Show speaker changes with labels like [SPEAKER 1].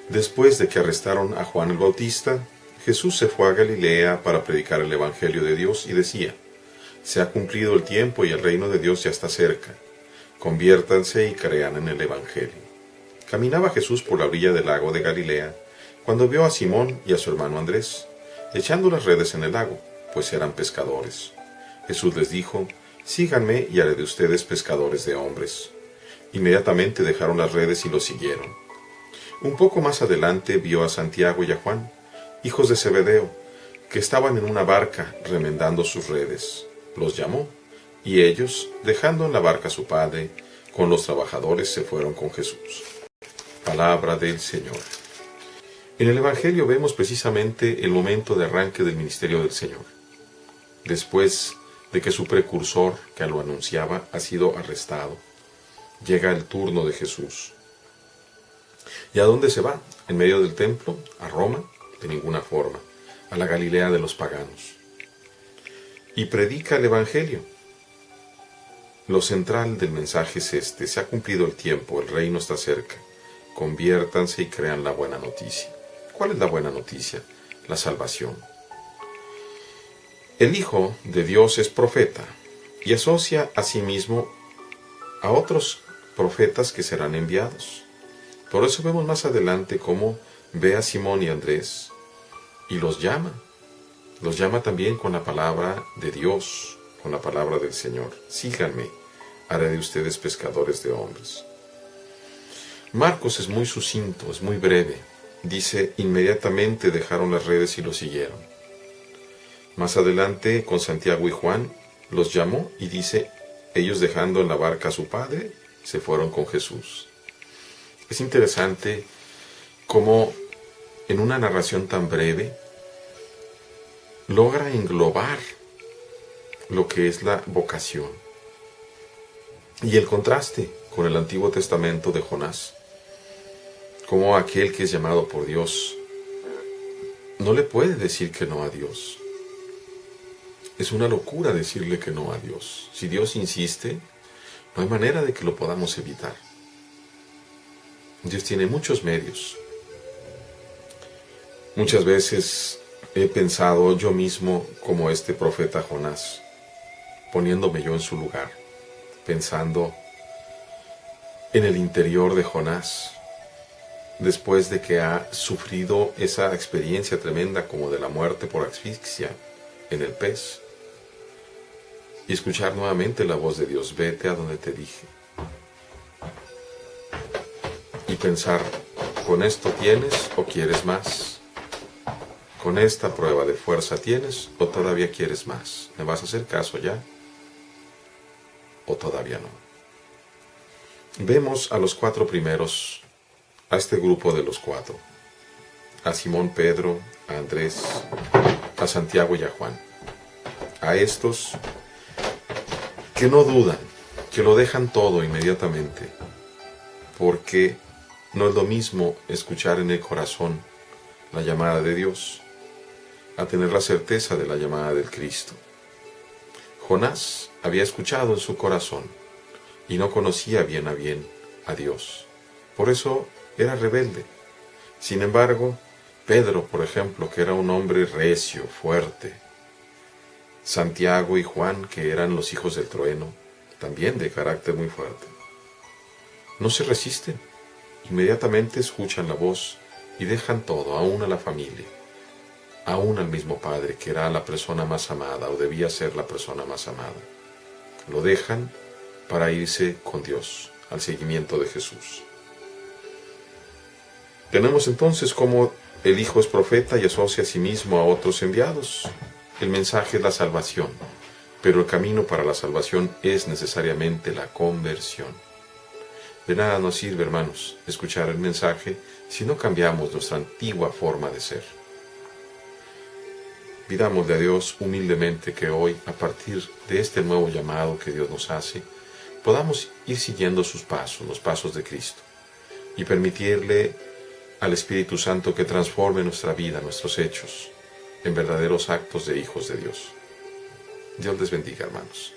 [SPEAKER 1] Después de que arrestaron a Juan el Bautista, Jesús se fue a Galilea para predicar el Evangelio de Dios y decía: se ha cumplido el tiempo y el reino de Dios ya está cerca. Conviértanse y crean en el Evangelio. Caminaba Jesús por la orilla del lago de Galilea, cuando vio a Simón y a su hermano Andrés, echando las redes en el lago, pues eran pescadores. Jesús les dijo: síganme y haré de ustedes pescadores de hombres. Inmediatamente dejaron las redes y lo siguieron. Un poco más adelante vio a Santiago y a Juan, hijos de Zebedeo, que estaban en una barca remendando sus redes. Los llamó, y ellos, dejando en la barca a su padre, con los trabajadores se fueron con Jesús. Palabra del Señor. En el Evangelio vemos precisamente el momento de arranque del ministerio del Señor. Después de que su precursor, que lo anunciaba, ha sido arrestado, llega el turno de Jesús. ¿Y a dónde se va? ¿En medio del templo? ¿A Roma? De ninguna forma. A la Galilea de los paganos. Y predica el Evangelio. Lo central del mensaje es este: se ha cumplido el tiempo, el reino está cerca. Conviértanse y crean la buena noticia. ¿Cuál es la buena noticia? La salvación. El Hijo de Dios es profeta y asocia a sí mismo a otros profetas que serán enviados. Por eso vemos más adelante cómo ve a Simón y Andrés y los llama. Los llama también con la palabra de Dios, con la palabra del Señor. Síganme, haré de ustedes pescadores de hombres. Marcos es muy sucinto, es muy breve. Dice: inmediatamente dejaron las redes y lo siguieron. Más adelante, con Santiago y Juan, los llamó y dice: ellos, dejando en la barca a su padre, se fueron con Jesús. Es interesante cómo en una narración tan breve logra englobar lo que es la vocación. Y el contraste con el Antiguo Testamento de Jonás, como aquel que es llamado por Dios no le puede decir que no a Dios. Es una locura decirle que no a Dios. Si Dios insiste, no hay manera de que lo podamos evitar. Dios tiene muchos medios. Muchas veces he pensado yo mismo como este profeta Jonás, poniéndome yo en su lugar, pensando en el interior de Jonás, después de que ha sufrido esa experiencia tremenda como de la muerte por asfixia en el pez, y escuchar nuevamente la voz de Dios: vete a donde te dije. Y pensar: ¿con esto tienes o quieres más? ¿Con esta prueba de fuerza tienes o todavía quieres más? ¿Me vas a hacer caso ya o todavía no? Vemos a los cuatro primeros, a este grupo de los cuatro: a Simón Pedro, a Andrés, a Santiago y a Juan. A estos que no dudan, que lo dejan todo inmediatamente, porque no es lo mismo escuchar en el corazón la llamada de Dios a tener la certeza de la llamada del Cristo. Jonás había escuchado en su corazón y no conocía bien a Dios. Por eso era rebelde. Sin embargo, Pedro, por ejemplo, que era un hombre recio, fuerte, Santiago y Juan, que eran los hijos del trueno, también de carácter muy fuerte, no se resisten. Inmediatamente escuchan la voz y dejan todo, aún a la familia, aún al mismo padre, que era la persona más amada o debía ser la persona más amada. Lo dejan para irse con Dios, al seguimiento de Jesús. Tenemos entonces cómo el Hijo es profeta y asocia a sí mismo a otros enviados. El mensaje es la salvación, pero el camino para la salvación es necesariamente la conversión. De nada nos sirve, hermanos, escuchar el mensaje si no cambiamos nuestra antigua forma de ser. Pidámosle a Dios humildemente que hoy, a partir de este nuevo llamado que Dios nos hace, podamos ir siguiendo sus pasos, los pasos de Cristo, y permitirle al Espíritu Santo que transforme nuestra vida, nuestros hechos, en verdaderos actos de hijos de Dios. Dios les bendiga, hermanos.